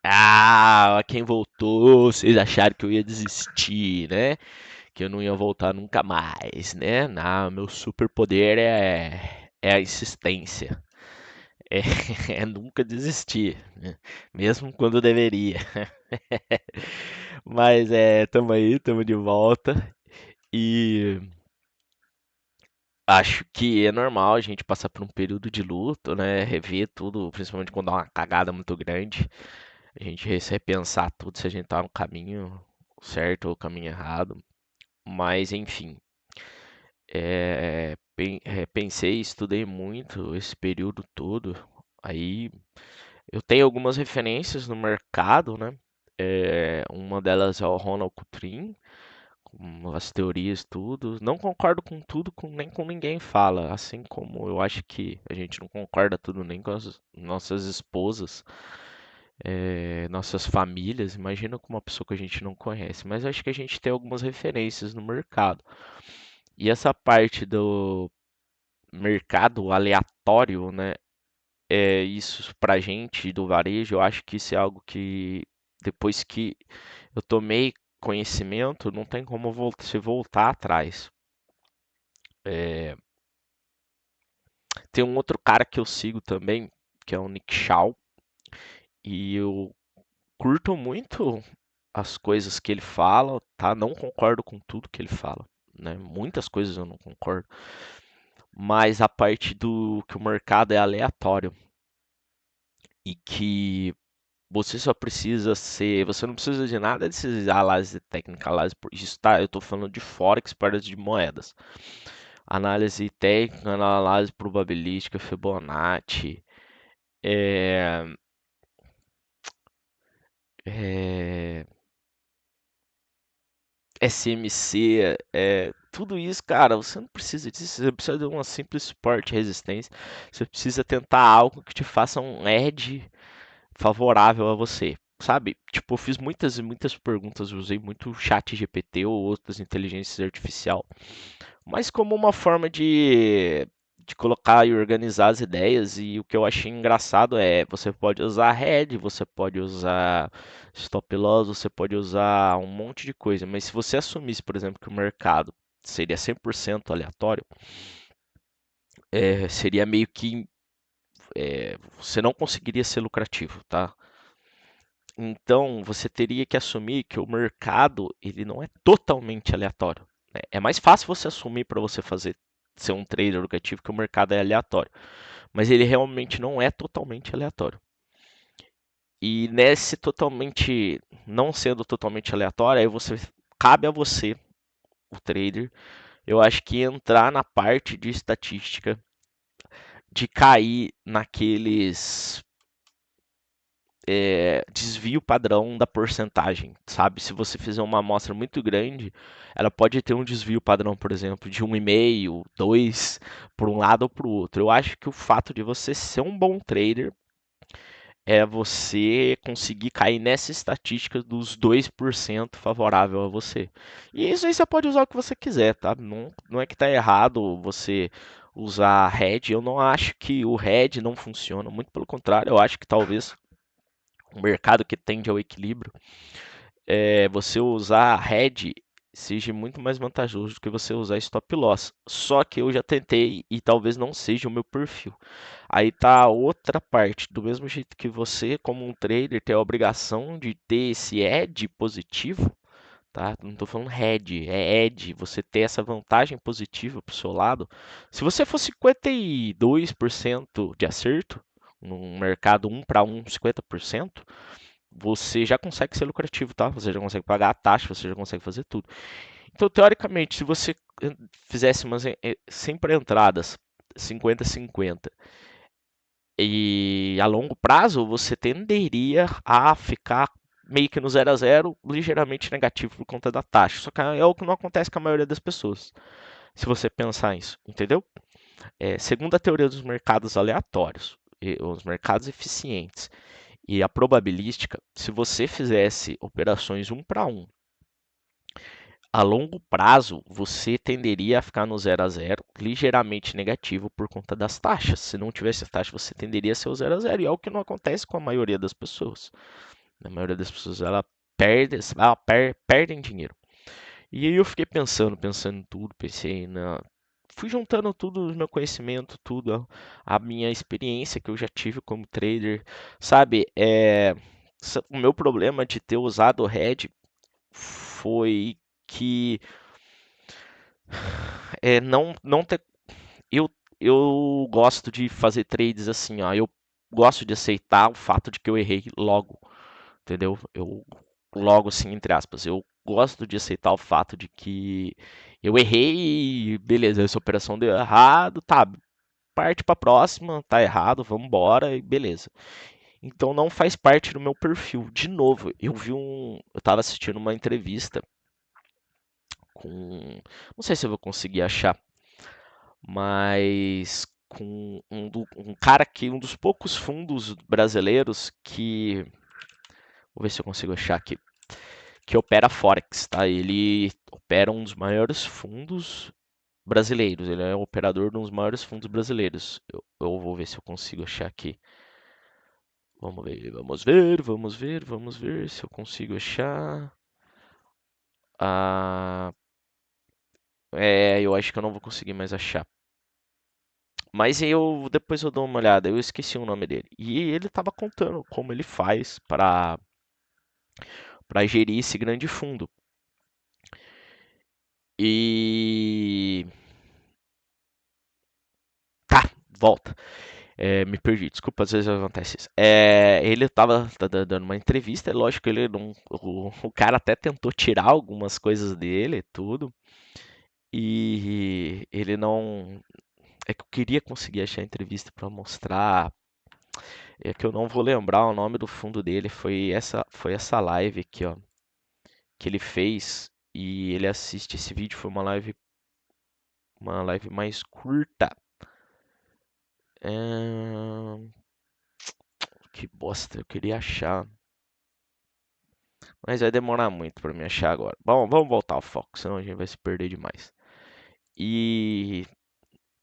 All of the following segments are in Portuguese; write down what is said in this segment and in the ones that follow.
Ah, quem voltou, vocês acharam que eu ia desistir, né? Que eu não ia voltar nunca mais, né? Não, meu superpoder é a insistência. É, é nunca desistir, né? Mesmo quando eu deveria. Mas tamo aí, tamo de volta. E acho que é normal a gente passar por um período de luto, né? Rever tudo, principalmente quando dá uma cagada muito grande. A gente repensar tudo se a gente tá no caminho certo ou caminho errado. Mas enfim, pensei, estudei muito esse período todo. Aí eu tenho algumas referências no mercado, né? Uma delas é o Ronald Coutrin, com as teorias, tudo. Não concordo com tudo, nem com ninguém fala. Assim como eu acho que a gente não concorda tudo nem com as nossas esposas, nossas famílias. Imagina com uma pessoa que a gente não conhece. Mas eu acho que a gente tem algumas referências no mercado. E essa parte do mercado aleatório, né? Isso pra gente do varejo, eu acho que isso é algo que depois que eu tomei conhecimento, não tem como se voltar atrás. É, tem um outro cara que eu sigo também, que é o Nick Shaw, e eu curto muito as coisas que ele fala, tá? Não concordo com tudo que ele fala, né? Muitas coisas eu não concordo, mas a parte do que o mercado é aleatório e que você não precisa de nada desses análise técnica, isso tá, eu estou falando de Forex para de moedas. Análise técnica, análise probabilística, Fibonacci, é, é, SMC, tudo isso, cara, você não precisa disso, você precisa de uma simples suporte e resistência, você precisa tentar algo que te faça um edge favorável a você. Sabe? Tipo, eu fiz muitas e muitas perguntas, eu usei muito o chat GPT ou outras inteligências artificial, mas como uma forma de colocar e organizar as ideias. E o que eu achei engraçado é, você pode usar head, você pode usar stop loss, você pode usar um monte de coisa, mas se você assumisse, por exemplo, que o mercado seria 100% aleatório, seria meio que você não conseguiria ser lucrativo, tá? Então, você teria que assumir que o mercado ele não é totalmente aleatório, né? É mais fácil você assumir para você fazer ser um trader lucrativo que o mercado é aleatório, mas ele realmente não é totalmente aleatório. E nesse totalmente não sendo totalmente aleatório, aí você cabe a você, o trader, eu acho que entrar na parte de estatística, de cair naqueles desvio padrão da porcentagem, sabe? Se você fizer uma amostra muito grande, ela pode ter um desvio padrão, por exemplo, de 1,5, 2, por um lado ou para o outro. Eu acho que o fato de você ser um bom trader é você conseguir cair nessa estatística dos 2% favorável a você. E isso aí você pode usar o que você quiser, tá? Não é que tá errado você usar head. Eu não acho que o head não funciona, muito pelo contrário, eu acho que talvez um mercado que tende ao equilíbrio, você usar hedge seja muito mais vantajoso do que você usar stop loss. Só que eu já tentei e talvez não seja o meu perfil. Aí tá a outra parte, do mesmo jeito que você, como um trader, tem a obrigação de ter esse edge positivo, tá? Não estou falando head, é edge, você ter essa vantagem positiva para o seu lado. Se você for 52% de acerto, num mercado 1 para 1, 50%, você já consegue ser lucrativo, tá? Você já consegue pagar a taxa, você já consegue fazer tudo. Então, teoricamente, se você fizesse sempre entradas 50-50 e a longo prazo, você tenderia a ficar meio que no 0 a 0, ligeiramente negativo por conta da taxa. Só que é o que não acontece com a maioria das pessoas, se você pensar isso, entendeu? Segundo a teoria dos mercados aleatórios, os mercados eficientes, e a probabilística, se você fizesse operações 1 para 1, a longo prazo você tenderia a ficar no 0 a 0, ligeiramente negativo por conta das taxas. Se não tivesse as taxas, você tenderia a ser o 0 a 0, e é o que não acontece com a maioria das pessoas. A maioria das pessoas perdem dinheiro. E aí eu fiquei pensando em tudo, fui juntando tudo, o meu conhecimento, tudo, a minha experiência que eu já tive como trader, sabe? O meu problema de ter usado o Red foi que não ter. Eu, eu gosto de fazer trades assim, ó. Eu gosto de aceitar o fato de que eu errei logo, entendeu? Eu logo assim, entre aspas, eu gosto de aceitar o fato de que eu errei e beleza, essa operação deu errado, tá, parte para próxima, tá errado, vamos embora e beleza. Então não faz parte do meu perfil. De novo, eu tava assistindo uma entrevista com, não sei se eu vou conseguir achar, mas com um cara que um dos poucos fundos brasileiros que, vou ver se eu consigo achar aqui, que opera Forex, tá? Ele opera um dos maiores fundos brasileiros. Ele é o operador de um dos maiores fundos brasileiros. Eu vou ver se eu consigo achar aqui. Vamos ver se eu consigo achar. Ah, eu acho que eu não vou conseguir mais achar. Mas depois eu dou uma olhada, eu esqueci o nome dele. E ele estava contando como ele faz para gerir esse grande fundo. E tá, volta. Me perdi, desculpa, às vezes acontece isso. Ele estava dando uma entrevista, é lógico que ele não, o cara até tentou tirar algumas coisas dele, tudo, e ele não. É que eu queria conseguir achar a entrevista para mostrar. É que eu não vou lembrar o nome do fundo dele. Foi essa live aqui, ó, que ele fez e ele assiste esse vídeo. Foi uma live mais curta. É, Que bosta, eu queria achar. Mas vai demorar muito para me achar agora. Bom, vamos voltar ao foco, senão a gente vai se perder demais. E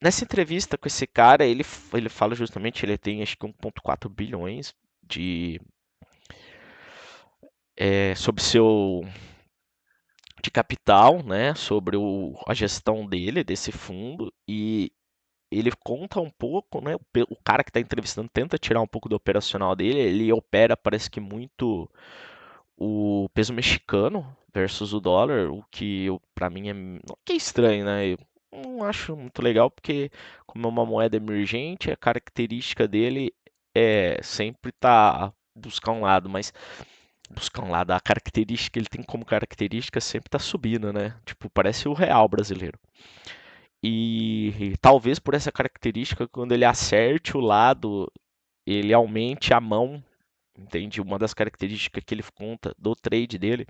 nessa entrevista com esse cara, ele fala justamente, ele tem acho que 1,4 bilhões sobre de capital, né, sobre a gestão dele, desse fundo, e ele conta um pouco, né, o cara que está entrevistando tenta tirar um pouco do operacional dele, ele opera, parece que muito o peso mexicano versus o dólar, o que para mim que é estranho, né? Eu não acho muito legal porque como é uma moeda emergente, a característica dele é sempre tá buscar um lado, mas buscar um lado, a característica que ele tem como característica sempre tá subindo, né? Tipo, parece o real brasileiro. E talvez por essa característica, quando ele acerte o lado, ele aumente a mão. Entende? Uma das características que ele conta do trade dele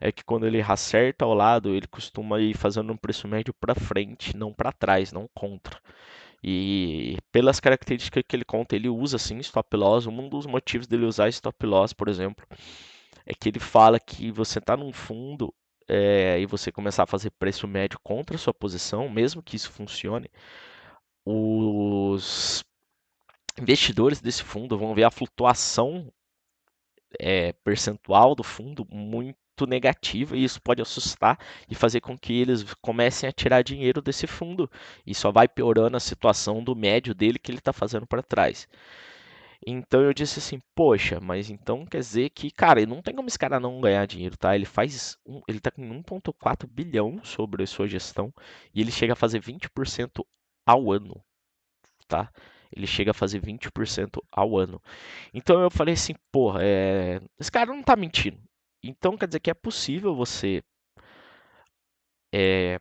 é que quando ele acerta ao lado, ele costuma ir fazendo um preço médio para frente, não para trás, não contra. E pelas características que ele conta, ele usa sim stop loss. Um dos motivos dele usar stop loss, por exemplo, é que ele fala que você está num fundo e você começar a fazer preço médio contra a sua posição, mesmo que isso funcione, os investidores desse fundo vão ver a flutuação percentual do fundo muito negativa e isso pode assustar e fazer com que eles comecem a tirar dinheiro desse fundo e só vai piorando a situação do médio dele que ele está fazendo para trás. Então eu disse assim, poxa, mas então quer dizer que, cara, não tem como esse cara não ganhar dinheiro, tá? Ele tá com 1,4 bilhão sobre a sua gestão e ele chega a fazer 20% ao ano, tá? Ele chega a fazer 20% ao ano. Então eu falei assim, porra, esse cara não tá mentindo. Então quer dizer que é possível você é,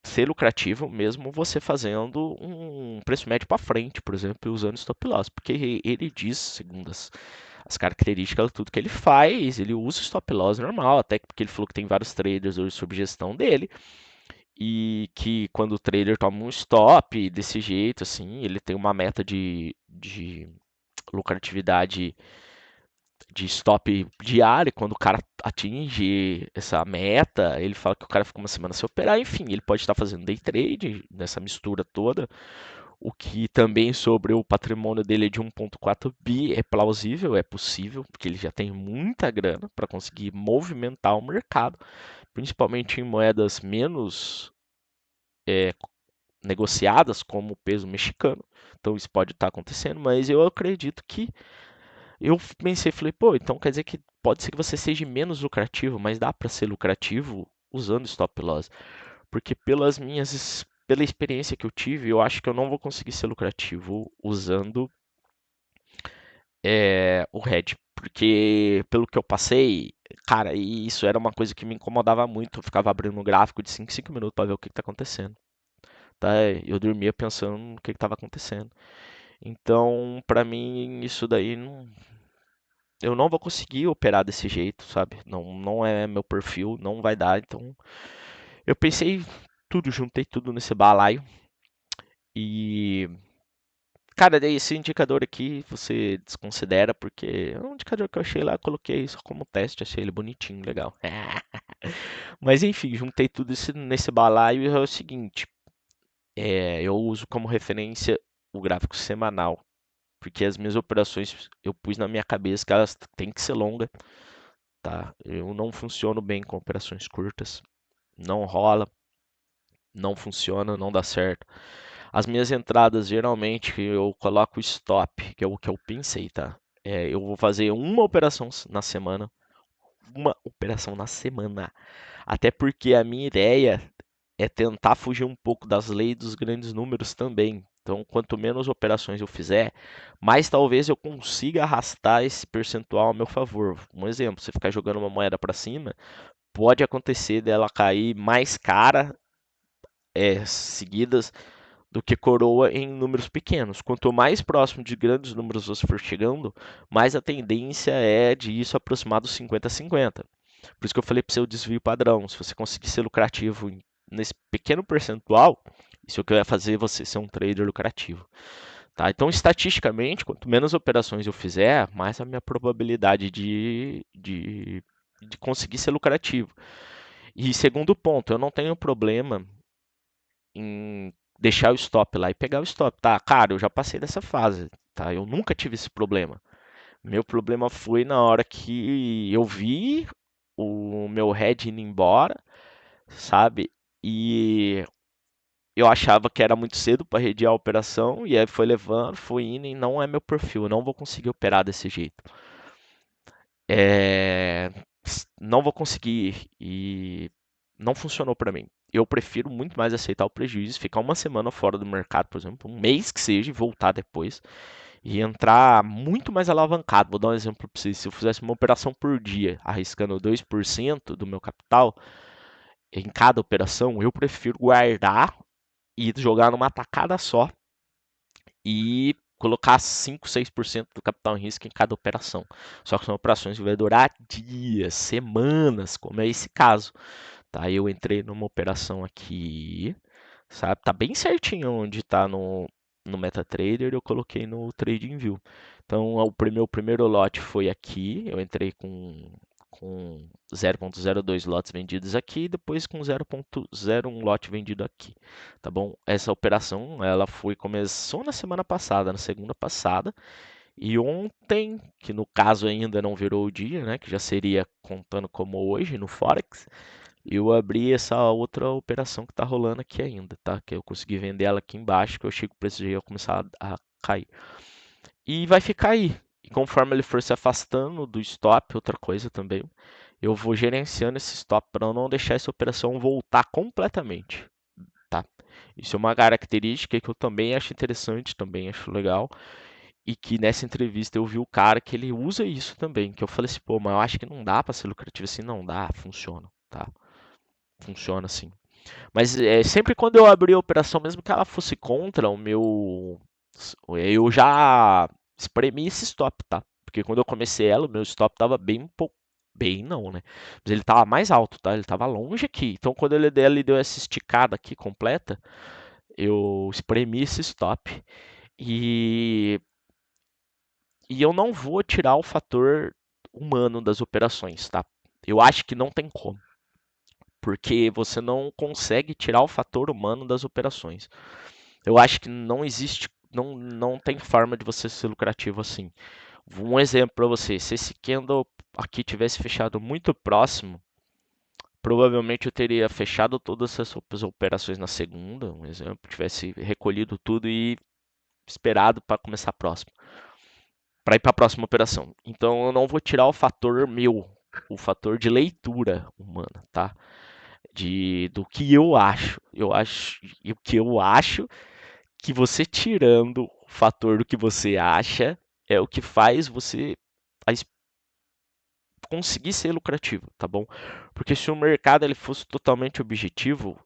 ser lucrativo mesmo você fazendo um preço médio para frente, por exemplo, e usando stop loss. Porque ele diz, segundo as características, tudo que ele faz, ele usa stop loss normal, até porque ele falou que tem vários traders hoje sob gestão dele. E que quando o trader toma um stop desse jeito, assim, ele tem uma meta de lucratividade de stop diário, quando o cara atinge essa meta, ele fala que o cara fica uma semana sem operar, enfim, ele pode estar fazendo day trade nessa mistura toda, O que também sobre o patrimônio dele de 1,4 bi é plausível, é possível, porque ele já tem muita grana para conseguir movimentar o mercado, principalmente em moedas menos negociadas, como o peso mexicano. Então isso pode estar acontecendo, mas eu acredito que eu pensei, falei, pô, então quer dizer que pode ser que você seja menos lucrativo, mas dá para ser lucrativo usando stop loss, porque pela experiência que eu tive, eu acho que eu não vou conseguir ser lucrativo usando o hedge, porque pelo que eu passei, cara, e isso era uma coisa que me incomodava muito. Eu ficava abrindo um gráfico de 5 em 5 minutos para ver o que está acontecendo. Tá? Eu dormia pensando no que estava acontecendo. Então, para mim, isso daí eu não vou conseguir operar desse jeito, sabe? Não, não é meu perfil, não vai dar. Então, eu pensei tudo, juntei tudo nesse balaio e cara, daí esse indicador aqui você desconsidera porque é um indicador que eu achei lá, coloquei isso como teste, achei ele bonitinho, legal. Mas enfim, juntei tudo isso nesse balaio e é o seguinte, eu uso como referência o gráfico semanal, porque as minhas operações eu pus na minha cabeça que elas têm que ser longas, tá? Eu não funciono bem com operações curtas, não rola, não funciona, não dá certo. As minhas entradas, geralmente, eu coloco stop, que é o que eu pensei, tá? Eu vou fazer uma operação na semana. Uma operação na semana. Até porque a minha ideia é tentar fugir um pouco das leis dos grandes números também. Então, quanto menos operações eu fizer, mais talvez eu consiga arrastar esse percentual a meu favor. Um exemplo, você ficar jogando uma moeda para cima, pode acontecer dela cair mais cara seguidas do que coroa em números pequenos. Quanto mais próximo de grandes números você for chegando, mais a tendência é de isso aproximar dos 50-50. Por isso que eu falei para o seu desvio padrão. Se você conseguir ser lucrativo nesse pequeno percentual, isso é o que vai fazer você ser um trader lucrativo. Tá? Então, estatisticamente, quanto menos operações eu fizer, mais a minha probabilidade de conseguir ser lucrativo. E segundo ponto, eu não tenho problema em deixar o stop lá e pegar o stop. Tá, cara, eu já passei dessa fase, tá? Eu nunca tive esse problema. Meu problema foi na hora que eu vi o meu head indo embora, sabe? E eu achava que era muito cedo para reediar a operação e aí foi levando, foi indo e não é meu perfil, eu não vou conseguir operar desse jeito. É, não vou conseguir e não funcionou para mim. Eu prefiro muito mais aceitar o prejuízo, ficar uma semana fora do mercado, por exemplo, um mês que seja, e voltar depois e entrar muito mais alavancado. Vou dar um exemplo para vocês. Se eu fizesse uma operação por dia, arriscando 2% do meu capital em cada operação, eu prefiro guardar e jogar numa tacada só e colocar 5, 6% do capital em risco em cada operação. Só que são operações que vai durar dias, semanas, como é esse caso. Tá? Eu entrei numa operação aqui, sabe? Tá bem certinho onde tá no MetaTrader, eu coloquei no TradingView. Então, meu primeiro lote foi aqui, eu entrei com 0,02 lotes vendidos aqui, depois com 0,01 lote vendido aqui, tá bom? Essa operação, ela começou na semana passada, na segunda passada, e ontem, que no caso ainda não virou o dia, né, que já seria contando como hoje no Forex, eu abri essa outra operação que está rolando aqui ainda, tá? Que eu consegui vender ela aqui embaixo, que eu achei que o preço já ia começar a cair. E vai ficar aí. E conforme ele for se afastando do stop, outra coisa também, eu vou gerenciando esse stop para não deixar essa operação voltar completamente, tá? Isso é uma característica que eu também acho interessante, também acho legal. E que nessa entrevista eu vi o cara que ele usa isso também. Que eu falei assim, pô, mas eu acho que não dá para ser lucrativo assim. Não dá, funciona, tá? Funciona assim. Mas sempre quando eu abri a operação, mesmo que ela fosse contra o meu. Eu já espremi esse stop, tá? Porque quando eu comecei ela, o meu stop tava bem um pouco. Bem não, né? Mas ele tava mais alto, tá? Ele tava longe aqui. Então quando ele deu essa esticada aqui completa, eu espremi esse stop. E, e eu não vou tirar o fator humano das operações, tá? Eu acho que não tem como. Porque você não consegue tirar o fator humano das operações. Eu acho que não existe, não tem forma de você ser lucrativo assim. Um exemplo para você, se esse candle aqui tivesse fechado muito próximo, provavelmente eu teria fechado todas essas operações na segunda, um exemplo, tivesse recolhido tudo e esperado para começar a próxima, para ir para a próxima operação. Então eu não vou tirar o fator meu, o fator de leitura humana, tá? Do que eu acho. Eu acho e o que eu acho que você tirando o fator do que você acha é o que faz você conseguir ser lucrativo, tá bom? Porque se o mercado ele fosse totalmente objetivo,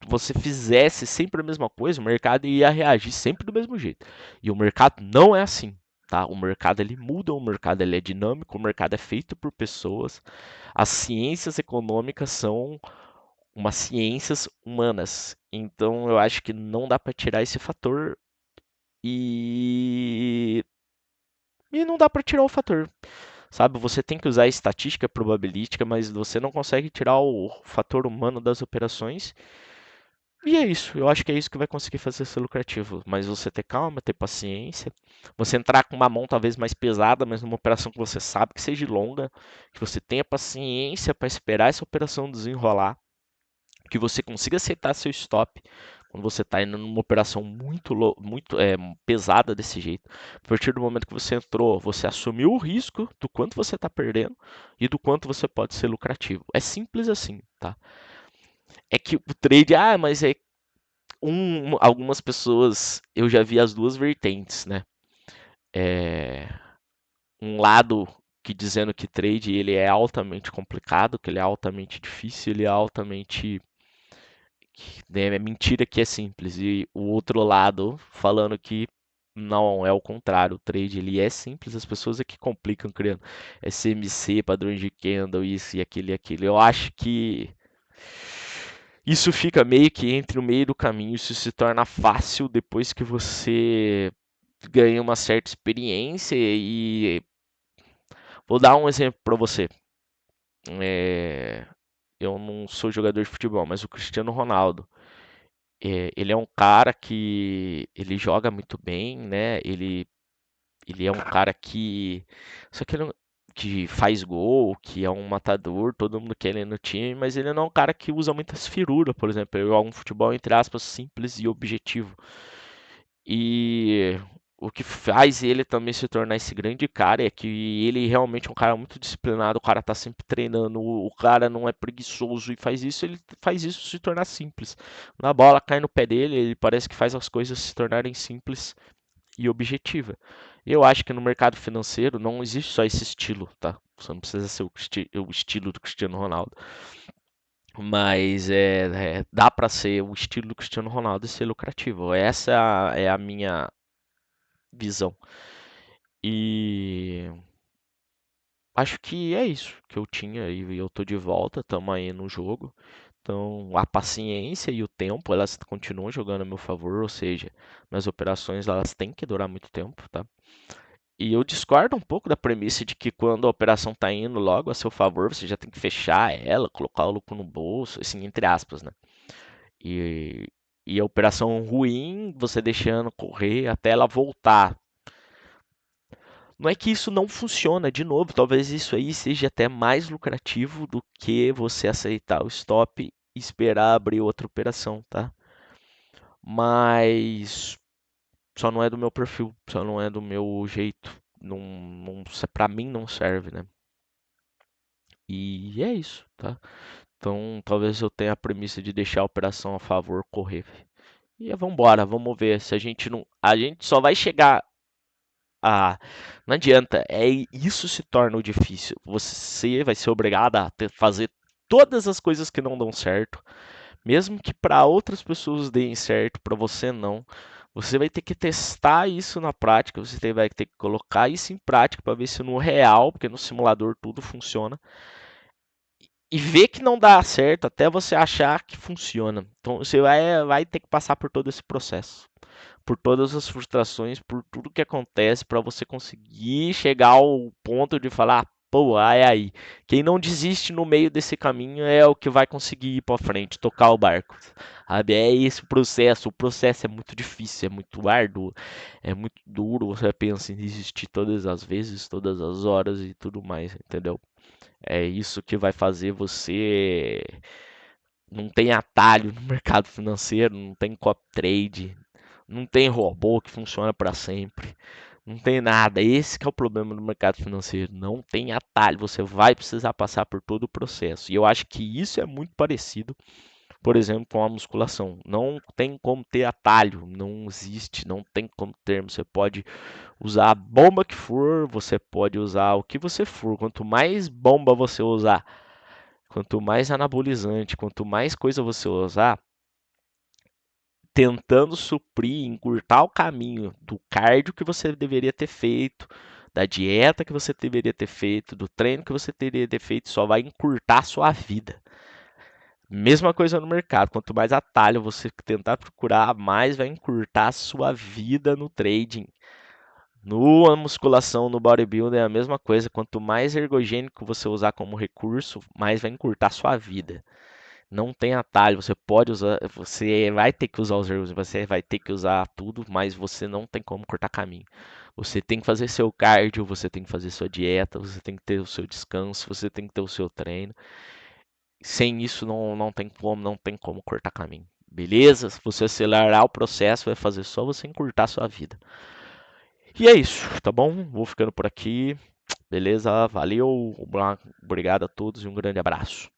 você fizesse sempre a mesma coisa, o mercado ia reagir sempre do mesmo jeito. E o mercado não é assim, tá? O mercado ele muda, o mercado ele é dinâmico, o mercado é feito por pessoas. As ciências econômicas são umas ciências humanas. Então eu acho que não dá para tirar esse fator e não dá para tirar o fator. Sabe, você tem que usar a estatística probabilística, mas você não consegue tirar o fator humano das operações. E é isso, eu acho que é isso que vai conseguir fazer ser lucrativo. Mas você ter calma, ter paciência, você entrar com uma mão talvez mais pesada, mas numa operação que você sabe que seja longa, que você tenha paciência para esperar essa operação desenrolar, que você consiga aceitar seu stop quando você está indo numa operação muito pesada desse jeito. A partir do momento que você entrou, você assumiu o risco do quanto você está perdendo e do quanto você pode ser lucrativo. É simples assim, tá? É que o trade, mas é algumas pessoas, eu já vi as duas vertentes, né? É, um lado que dizendo que trade ele é altamente complicado, que ele é altamente difícil, ele é altamente é mentira que é simples. E o outro lado falando que não, é o contrário. O trade ele é simples, as pessoas é que complicam criando SMC, padrões de candle, isso e aquilo e aquilo. Eu acho que isso fica meio que entre o meio do caminho, isso se torna fácil depois que você ganha uma certa experiência e vou dar um exemplo para você. É, eu não sou jogador de futebol, mas o Cristiano Ronaldo, ele é um cara que ele joga muito bem, né? Ele é um cara que só que ele que faz gol, que é um matador, todo mundo quer ele no time, mas ele não é um cara que usa muitas firuras, por exemplo. Ele joga um futebol entre aspas simples e objetivo. E o que faz ele também se tornar esse grande cara é que ele realmente é um cara muito disciplinado, o cara tá sempre treinando, o cara não é preguiçoso e faz isso, ele faz isso se tornar simples. Na bola cai no pé dele, ele parece que faz as coisas se tornarem simples e objetiva. Eu acho que no mercado financeiro não existe só esse estilo, tá? Você não precisa ser o estilo do Cristiano Ronaldo. Mas dá para ser o estilo do Cristiano Ronaldo e ser lucrativo. Essa é a minha visão. E acho que é isso que eu tinha e eu tô de volta, estamos aí no jogo. Então, a paciência e o tempo, elas continuam jogando a meu favor, ou seja, minhas operações elas têm que durar muito tempo, tá? E eu discordo um pouco da premissa de que quando a operação está indo logo a seu favor, você já tem que fechar ela, colocar o lucro no bolso, assim, entre aspas, né? E, e a operação ruim, você deixando correr até ela voltar. Não é que isso não funciona, de novo, talvez isso aí seja até mais lucrativo do que você aceitar o stop e esperar abrir outra operação, tá? Mas só não é do meu perfil, só não é do meu jeito. Não, não, para mim não serve, né? E é isso, tá? Então, talvez eu tenha a premissa de deixar a operação a favor correr. E vamos embora, vamos ver se a gente não, a gente só vai chegar a não adianta, isso se torna o difícil. Você vai ser obrigado a fazer todas as coisas que não dão certo, mesmo que para outras pessoas deem certo, para você não. Você vai ter que testar isso na prática, vai ter que colocar isso em prática para ver se no real, porque no simulador tudo funciona, e ver que não dá certo até você achar que funciona. Então você vai ter que passar por todo esse processo, por todas as frustrações, por tudo que acontece para você conseguir chegar ao ponto de falar, pô, ai, aí. Quem não desiste no meio desse caminho é o que vai conseguir ir pra frente, tocar o barco. Sabe? É esse o processo. O processo é muito difícil, é muito árduo, é muito duro. Você pensa em desistir todas as vezes, todas as horas e tudo mais, entendeu? É isso que vai fazer você. Não tem atalho no mercado financeiro, não tem copy trade, não tem robô que funciona para sempre. Não tem nada. Esse que é o problema do mercado financeiro. Não tem atalho. Você vai precisar passar por todo o processo. E eu acho que isso é muito parecido, por exemplo, com a musculação. Não tem como ter atalho. Não existe. Não tem como ter. Você pode usar a bomba que for. Você pode usar o que você for. Quanto mais bomba você usar, quanto mais anabolizante, quanto mais coisa você usar, tentando suprir, encurtar o caminho do cardio que você deveria ter feito, da dieta que você deveria ter feito, do treino que você deveria ter feito, só vai encurtar a sua vida. Mesma coisa no mercado, quanto mais atalho você tentar procurar, mais vai encurtar a sua vida no trading. No musculação, no bodybuilding é a mesma coisa, quanto mais ergogênico você usar como recurso, mais vai encurtar a sua vida. Não tem atalho, você pode usar, você vai ter que usar os erros, você vai ter que usar tudo, mas você não tem como cortar caminho. Você tem que fazer seu cardio, você tem que fazer sua dieta, você tem que ter o seu descanso, você tem que ter o seu treino. Sem isso não tem como cortar caminho. Beleza? Se você acelerar o processo, vai fazer só você encurtar sua vida. E é isso, tá bom? Vou ficando por aqui. Beleza? Valeu, obrigado a todos e um grande abraço.